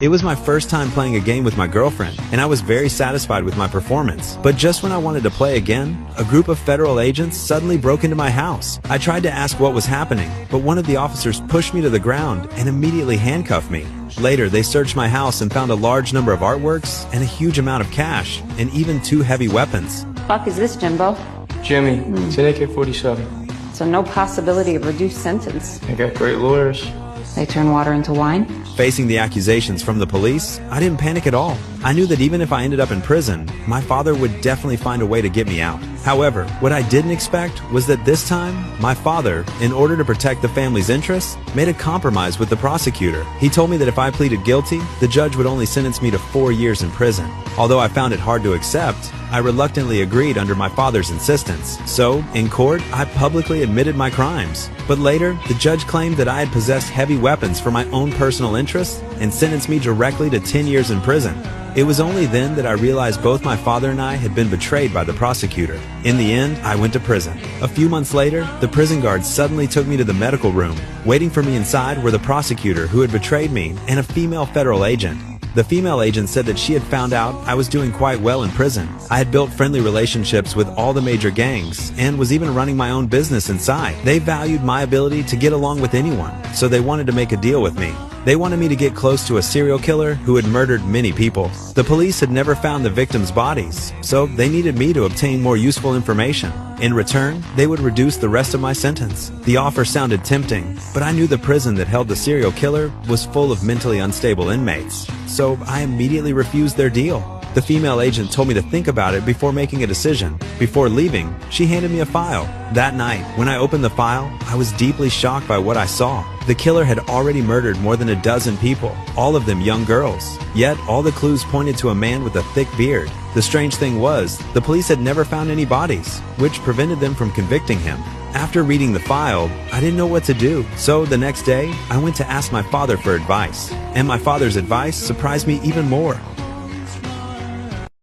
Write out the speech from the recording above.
It was my first time playing a game with my girlfriend, and I was very satisfied with my performance. But just when I wanted to play again, a group of federal agents suddenly broke into my house. I tried to ask what was happening, but one of the officers pushed me to the ground and immediately handcuffed me. Later, they searched my house and found a large number of artworks and a huge amount of cash, and even 2 heavy weapons. Fuck is this, Jimbo? Jimmy, it's an AK-47. So no possibility of reduced sentence. I got great lawyers. They turn water into wine? Facing the accusations from the police, I didn't panic at all. I knew that even if I ended up in prison, my father would definitely find a way to get me out. However, what I didn't expect was that this time, my father, in order to protect the family's interests, made a compromise with the prosecutor. He told me that if I pleaded guilty, the judge would only sentence me to 4 years in prison. Although I found it hard to accept, I reluctantly agreed under my father's insistence. So, in court, I publicly admitted my crimes. But later, the judge claimed that I had possessed heavy weapons for my own personal interests and sentenced me directly to 10 years in prison. It was only then that I realized both my father and I had been betrayed by the prosecutor. In the end, I went to prison. A few months later, the prison guards suddenly took me to the medical room. Waiting for me inside were the prosecutor who had betrayed me and a female federal agent. The female agent said that she had found out I was doing quite well in prison. I had built friendly relationships with all the major gangs and was even running my own business inside. They valued my ability to get along with anyone, so they wanted to make a deal with me. They wanted me to get close to a serial killer who had murdered many people. The police had never found the victims' bodies, so they needed me to obtain more useful information. In return, they would reduce the rest of my sentence. The offer sounded tempting, but I knew the prison that held the serial killer was full of mentally unstable inmates, so I immediately refused their deal. The female agent told me to think about it before making a decision. Before leaving, she handed me a file. That night, when I opened the file, I was deeply shocked by what I saw. The killer had already murdered more than a dozen people, all of them young girls. Yet, all the clues pointed to a man with a thick beard. The strange thing was, the police had never found any bodies, which prevented them from convicting him. After reading the file, I didn't know what to do, so the next day, I went to ask my father for advice. And my father's advice surprised me even more.